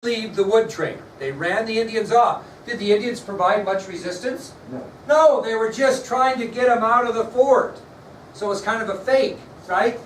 leave the wood train. They ran the Indians off. Did the Indians provide much resistance? No. No, they were just trying to get them out of the fort. So it was kind of a fake, right?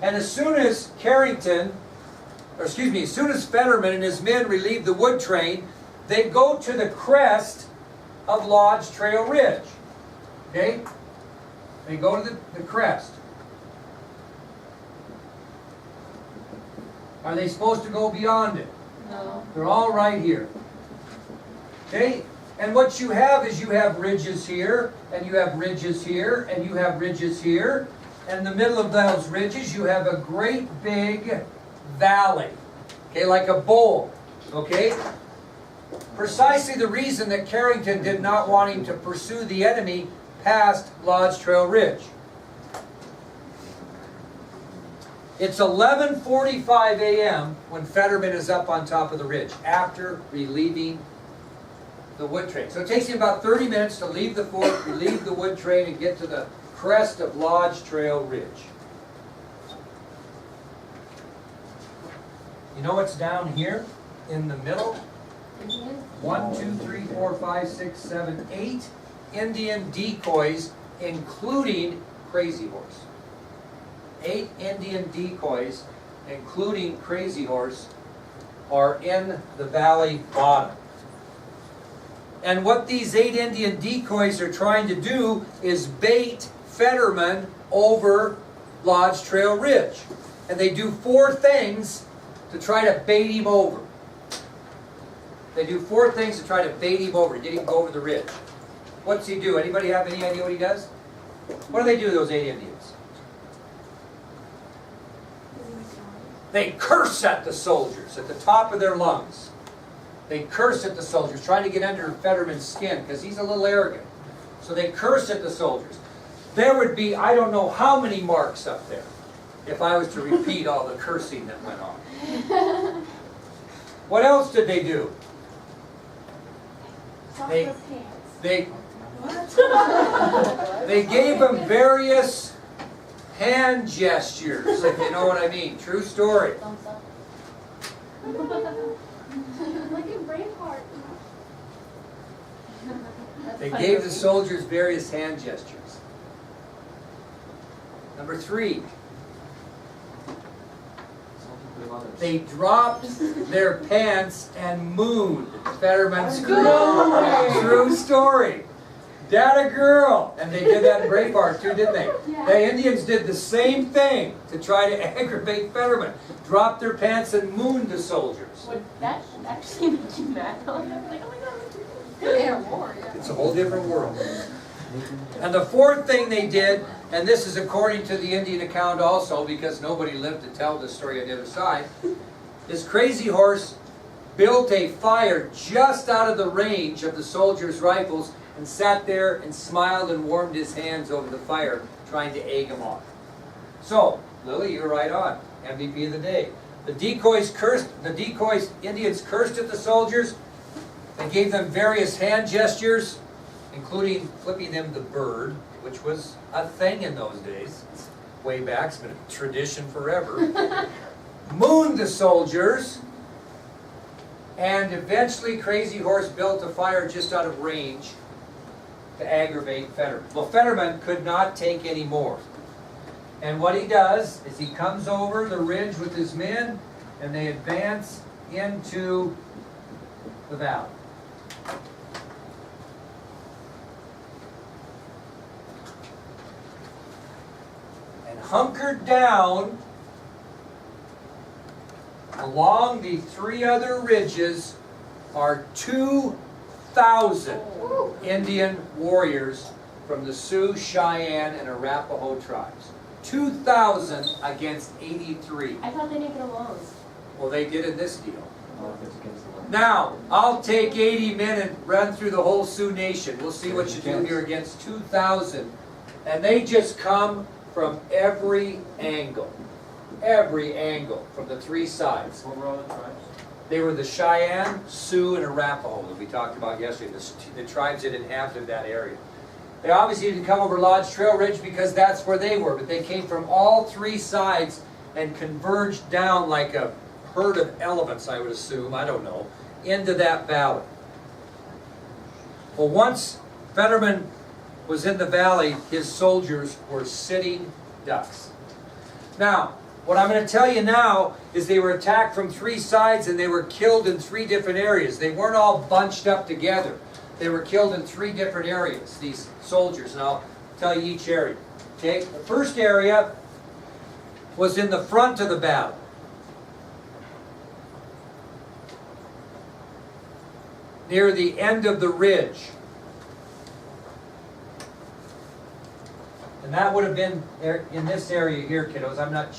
And as soon as as soon as Fetterman and his men relieved the wood train, they go to the crest of Lodge Trail Ridge. Okay? They go to the crest. Are they supposed to go beyond it? No. They're all right here. Okay? And what you have is you have ridges here, and you have ridges here, and you have ridges here. And in the middle of those ridges, you have a great big valley. Okay, like a bowl. Okay? Precisely the reason that Carrington did not want him to pursue the enemy past Lodge Trail Ridge. It's 11:45 a.m. when Fetterman is up on top of the ridge after relieving the wood train. So it takes him about 30 minutes to leave the fort, relieve the wood train, and get to the crest of Lodge Trail Ridge. You know what's down here in the middle? 1, 2, 3, 4, 5, 6, 7, 8 Indian decoys, including Crazy Horse. 8 Indian decoys, including Crazy Horse, are in the valley bottom. And what these 8 Indian decoys are trying to do is bait Fetterman over Lodge Trail Ridge. And they do 4 things to try to bait him over. They do 4 things to try to bait him over, get him to go over the ridge. What's he do? Anybody have any idea what he does? What do they do to those 8 Indians? They curse at the soldiers at the top of their lungs. They curse at the soldiers, trying to get under Fetterman's skin because he's a little arrogant. So they curse at the soldiers. There would be, I don't know how many marks up there if I was to repeat all the cursing that went on. What else did they do? They gave him various hand gestures, if you know what I mean. True story. Thumbs up. Like in Braveheart. They gave the soldiers various hand gestures. Number 3, they dropped their pants and mooned Fetterman's crew. True story. Dad a girl. And they did that in Braveheart too, didn't they? Yeah. The Indians did the same thing to try to aggravate Fetterman. Dropped their pants and mooned the soldiers. Would that actually make you mad? Like, oh my god, they're war, yeah. It's a whole different world. And the 4th thing they did, and this is according to the Indian account also, because nobody lived to tell the story on the other side, is Crazy Horse built a fire just out of the range of the soldiers' rifles and sat there and smiled and warmed his hands over the fire, trying to egg them on. So, Lily, you're right on. MVP of the day. The Indians cursed at the soldiers. They gave them various hand gestures, including flipping them the bird, which was a thing in those days. Way back, it's been a tradition forever. Mooned the soldiers, and eventually Crazy Horse built a fire just out of range to aggravate Fetterman. Well, Fetterman could not take any more. And what he does is he comes over the ridge with his men, and they advance into the valley. Hunkered down along the 3 other ridges are 2,000 Indian warriors from the Sioux, Cheyenne, and Arapaho tribes. 2,000 against 83. I thought they didn't get along. Well, they did in this deal. Now, I'll take 80 men and run through the whole Sioux Nation. We'll see what you do here against 2,000. And they just come from every angle from the 3 sides. What were all the tribes? They were the Cheyenne, Sioux, and Arapaho that we talked about yesterday, the tribes that inhabited that area. They obviously didn't come over Lodge Trail Ridge because that's where they were, but they came from all 3 sides and converged down like a herd of elephants, I would assume, I don't know, into that valley. Well, once Fetterman was in the valley, his soldiers were sitting ducks. Now, what I'm going to tell you now is they were attacked from 3 sides and they were killed in 3 different areas. They weren't all bunched up together. They were killed in 3 different areas, these soldiers, and I'll tell you each area. Okay, the first area was in the front of the battle. Near the end of the ridge. And that would have been in this area here, kiddos. I'm not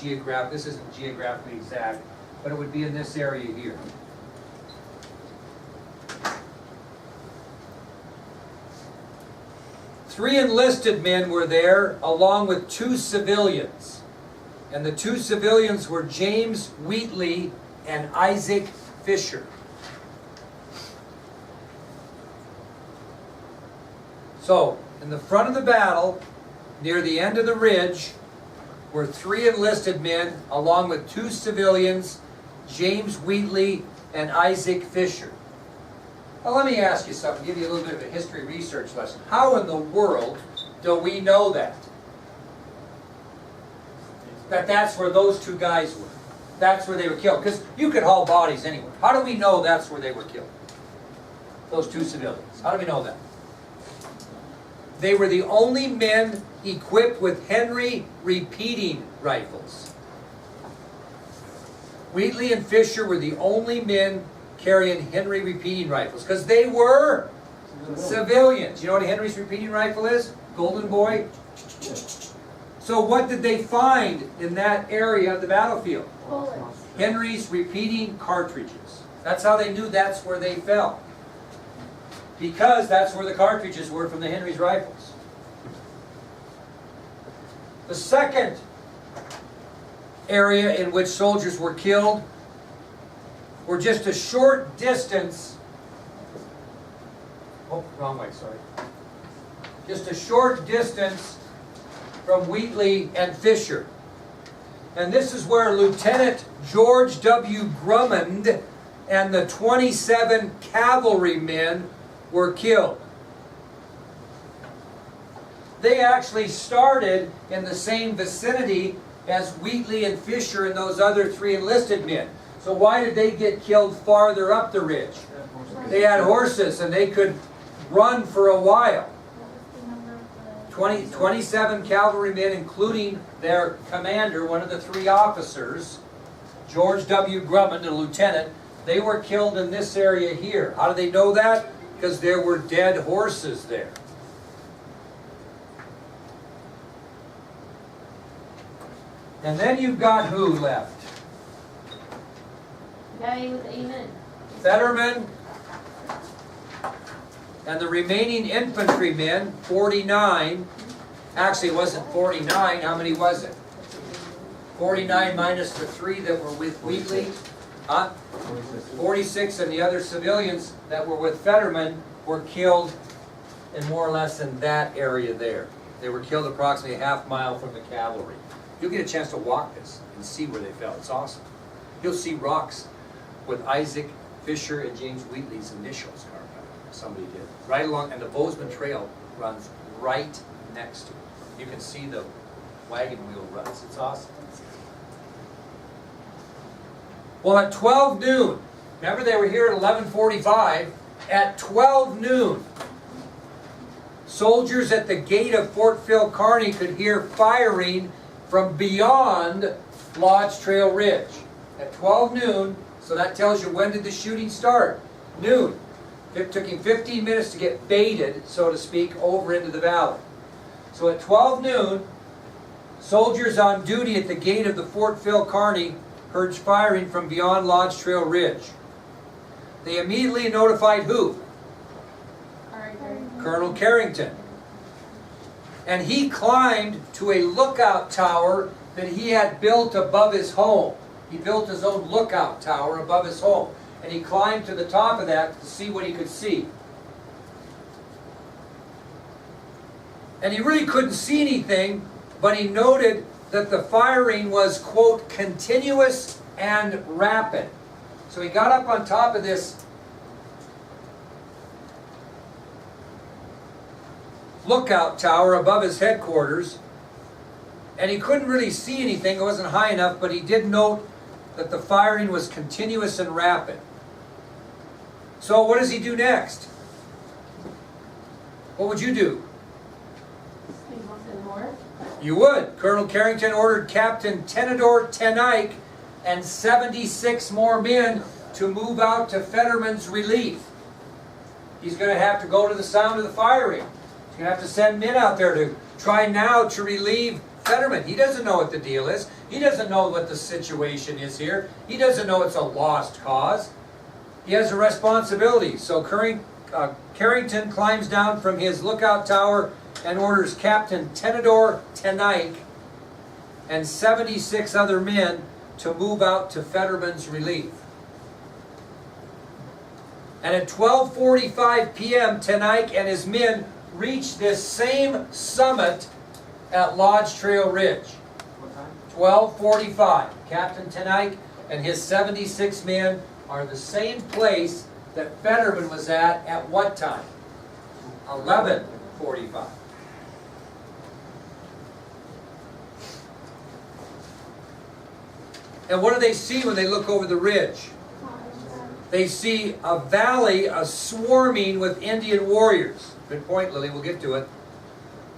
this isn't geographically exact, but it would be in this area here. Three enlisted men were there, along with 2 civilians. And the 2 civilians were James Wheatley and Isaac Fisher. So, in the front of the battle, near the end of the ridge, were 3 enlisted men, along with 2 civilians, James Wheatley and Isaac Fisher. Now let me ask you something, give you a little bit of a history research lesson. How in the world do we know that? That's where those 2 guys were. That's where they were killed. Because you could haul bodies anywhere. How do we know that's where they were killed? Those 2 civilians. How do we know that? They were the only men equipped with Henry repeating rifles. Wheatley and Fisher were the only men carrying Henry repeating rifles because they were civilians. You know what a Henry's repeating rifle is? Golden Boy. So what did they find in that area of the battlefield? Bullets. Henry's repeating cartridges. That's how they knew that's where they fell. Because that's where the cartridges were from the Henry's rifles. The second area in which soldiers were killed were just a short distance. Oh, wrong way, sorry. Just a short distance from Wheatley and Fisher. And this is where Lieutenant George W. Grummond and the 27 cavalrymen were killed. They actually started in the same vicinity as Wheatley and Fisher and those other 3 enlisted men. So why did they get killed farther up the ridge? They had horses and they could run for a while. 27 cavalrymen, including their commander, one of the 3 officers, George W. Grummond, a lieutenant, they were killed in this area here. How do they know that? Because there were dead horses there. And then you've got who left? Guy with amen. Fetterman and the remaining infantrymen, 49. Actually, it wasn't 49. How many was it? 49 minus the 3 that were with Wheatley. 46, and the other civilians that were with Fetterman were killed in more or less in that area there. They were killed approximately a half mile from the cavalry. You'll get a chance to walk this and see where they fell. It's awesome. You'll see rocks with Isaac Fisher and James Wheatley's initials carved out. Somebody did. Right along, and the Bozeman Trail runs right next to it. You can see the wagon wheel ruts. It's awesome. Well, at 12 noon, remember they were here at 11:45, at 12 noon, soldiers at the gate of Fort Phil Kearny could hear firing from beyond Lodge Trail Ridge. At 12 noon, so that tells you when did the shooting start? Noon. It took him 15 minutes to get baited, so to speak, over into the valley. So at 12 noon, soldiers on duty at the gate of the Fort Phil Kearny heard firing from beyond Lodge Trail Ridge. They immediately notified who? Colonel Carrington. And he climbed to a lookout tower that he had built above his home. He built his own lookout tower above his home. And he climbed to the top of that to see what he could see. And he really couldn't see anything, but he noted that the firing was, quote, continuous and rapid. So he got up on top of this lookout tower above his headquarters, and he couldn't really see anything. It wasn't high enough, but he did note that the firing was continuous and rapid. So what does he do next? What would you do? You would. Colonel Carrington ordered Captain Tenador Tenike and 76 more men to move out to Fetterman's relief. He's going to have to go to the sound of the firing. He's going to have to send men out there to try now to relieve Fetterman. He doesn't know what the deal is. He doesn't know what the situation is here. He doesn't know it's a lost cause. He has a responsibility. So Carrington climbs down from his lookout tower and orders Captain Tenador Tenike and 76 other men to move out to Fetterman's relief. And at 12:45 p.m., Tenike and his men reached this same summit at Lodge Trail Ridge. What time? 12:45. Captain Tenike and his 76 men are the same place that Fetterman was at what time? 11:45. And what do they see when they look over the ridge? They see a valley swarming with Indian warriors. Good point, Lily, we'll get to it.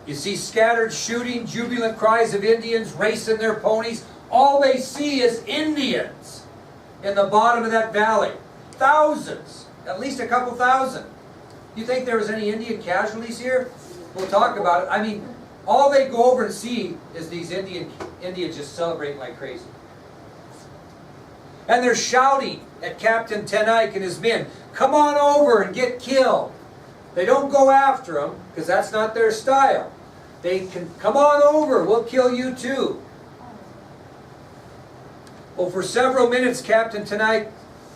You see scattered shooting, jubilant cries of Indians racing their ponies. All they see is Indians in the bottom of that valley. Thousands, at least a couple thousand. You think there was any Indian casualties here? We'll talk about it. I mean, all they go over and see is these Indians just celebrating like crazy. And they're shouting at Captain Tenike and his men, "Come on over and get killed." They don't go after them, because that's not their style. They can, "Come on over, we'll kill you too." Well, for several minutes, Captain Tenike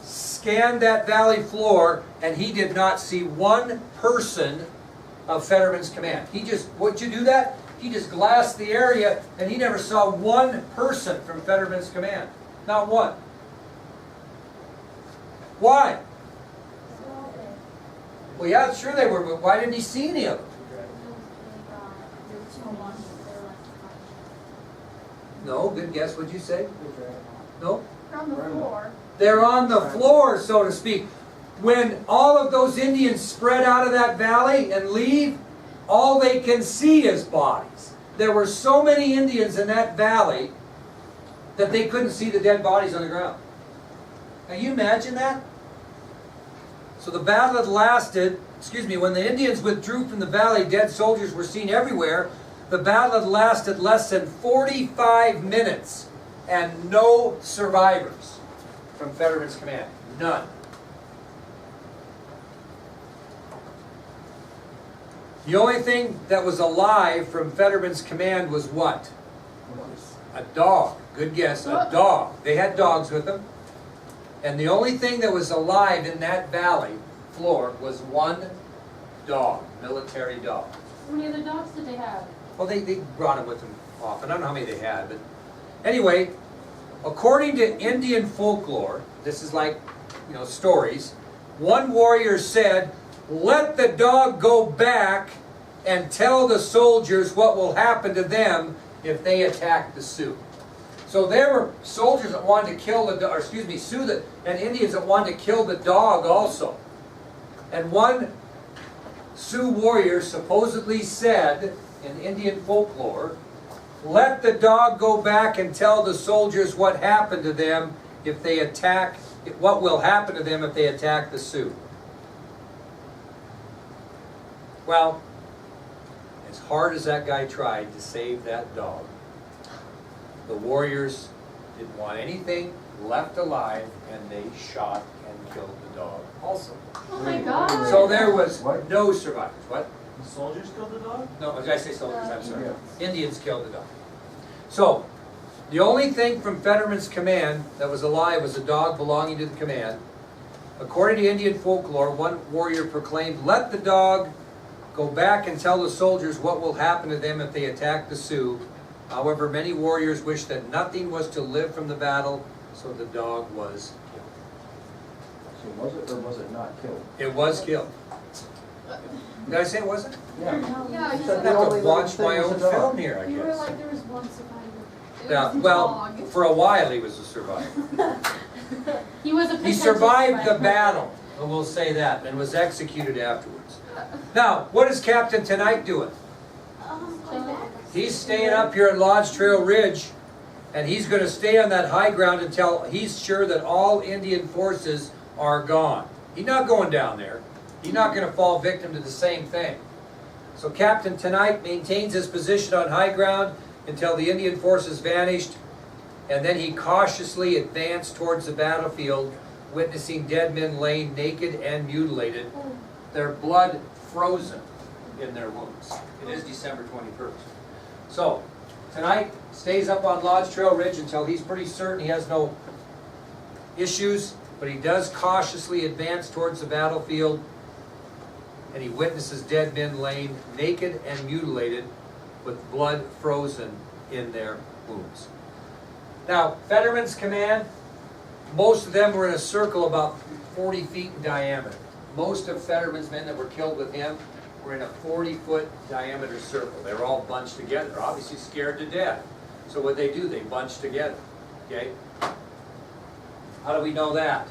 scanned that valley floor, and he did not see one person of Fetterman's command. Would you do that? He just glassed the area, and he never saw one person from Fetterman's command. Not one. Why? Well, yeah, sure they were, but why didn't he see any of them? No, good guess. What'd you say? No? From the floor. They're on the floor, so to speak. When all of those Indians spread out of that valley and leave, all they can see is bodies. There were so many Indians in that valley that they couldn't see the dead bodies on the ground. Can you imagine that? So the battle had lasted, when the Indians withdrew from the valley, dead soldiers were seen everywhere. The battle had lasted less than 45 minutes and no survivors from Fetterman's command. None. The only thing that was alive from Fetterman's command was what? A dog. Good guess. A dog. They had dogs with them. And the only thing that was alive in that valley floor was one dog, military dog. How many other dogs did they have? Well, they brought them with them often. I don't know how many they had, but anyway, according to Indian folklore, this is like, stories, one warrior said, "Let the dog go back and tell the soldiers what will happen to them if they attack the Sioux." So there were soldiers that wanted to kill the dog, Sioux and Indians that wanted to kill the dog also. And one Sioux warrior supposedly said, in Indian folklore, "Let the dog go back and tell the soldiers what happened to them if they attack, what will happen to them if they attack the Sioux." Well, as hard as that guy tried to save that dog, the warriors didn't want anything left alive, and they shot and killed the dog also. Oh my God. So there was no survivors. What? The soldiers killed the dog? No, did I say soldiers? I'm sorry. Yeah. Indians killed the dog. So, the only thing from Fetterman's command that was alive was a dog belonging to the command. According to Indian folklore, one warrior proclaimed, "Let the dog go back and tell the soldiers what will happen to them if they attack the Sioux." However, many warriors wished that nothing was to live from the battle, So the dog was killed. So was it or was it not killed? It was killed. Did I say it wasn't? Yeah. Yeah, You you said I the have only to watch living my thing was own a dog. film here, I You were guess. like, there was one survivor. It Yeah, was a well, dog. for a while he was a survivor. He was a He potential survived the survivor. battle, and we'll say that, and was executed afterwards. Now, what is Captain Tonight doing? He's staying up here at Lodge Trail Ridge, and he's gonna stay on that high ground until he's sure that all Indian forces are gone. He's not going down there. He's not gonna fall victim to the same thing. So Captain Tonight maintains his position on high ground until the Indian forces vanished, and then he cautiously advanced towards the battlefield, witnessing dead men laying naked and mutilated, their blood frozen in their wounds. It is December 21st. So, Tonight stays up on Lodge Trail Ridge until he's pretty certain he has no issues, but he does cautiously advance towards the battlefield, and he witnesses dead men laying naked and mutilated with blood frozen in their wounds. Now, Fetterman's command, most of them were in a circle about 40 feet in diameter. Most of Fetterman's men that were killed with him were in a 40-foot diameter circle. They were all bunched together, obviously scared to death. So what they do, they bunch together, okay? How do we know that?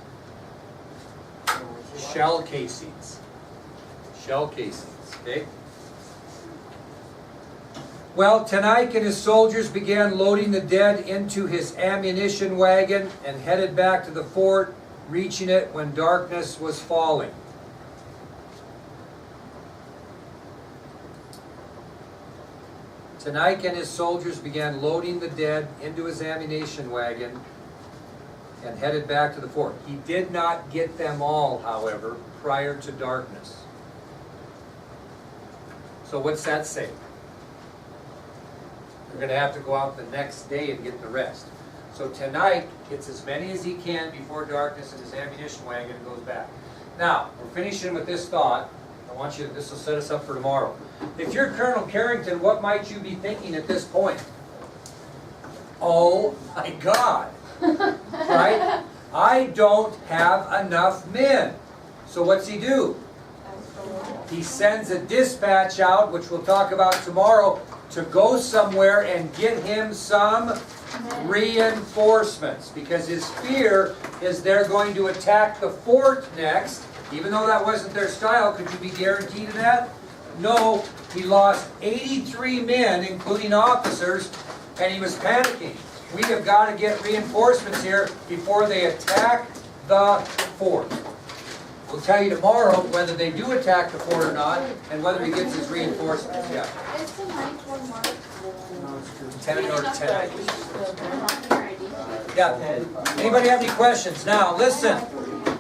Shell casings. Shell casings, okay? Well, Tanaik and his soldiers began loading the dead into his ammunition wagon and headed back to the fort, reaching it when darkness was falling. Tanaik and his soldiers began loading the dead into his ammunition wagon and headed back to the fort. He did not get them all, however, prior to darkness. So what's that say? They're going to have to go out the next day and get the rest. So Tanaik gets as many as he can before darkness in his ammunition wagon and goes back. Now, we're finishing with this thought. I want you to, this will set us up for tomorrow. If you're Colonel Carrington, what might you be thinking at this point? Oh my God, right? I don't have enough men. So what's he do? He sends a dispatch out, which we'll talk about tomorrow, to go somewhere and get him some reinforcements. Because his fear is they're going to attack the fort next. Even though that wasn't their style, could you be guaranteed of that? No, he lost 83 men, including officers, and he was panicking. We have got to get reinforcements here before they attack the fort. We'll tell you tomorrow whether they do attack the fort or not, and whether he gets his reinforcements. Yeah. It's the ninth one, Mark. 10 or 10. Yeah. Anybody have any questions? Now, listen.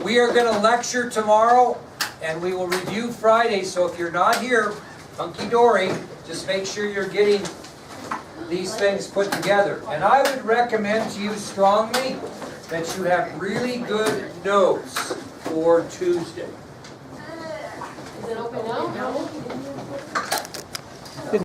We are going to lecture tomorrow, and we will review Friday. So if you're not here, hunky-dory, just make sure you're getting these things put together. And I would recommend to you strongly that you have really good notes for Tuesday. Is it open now?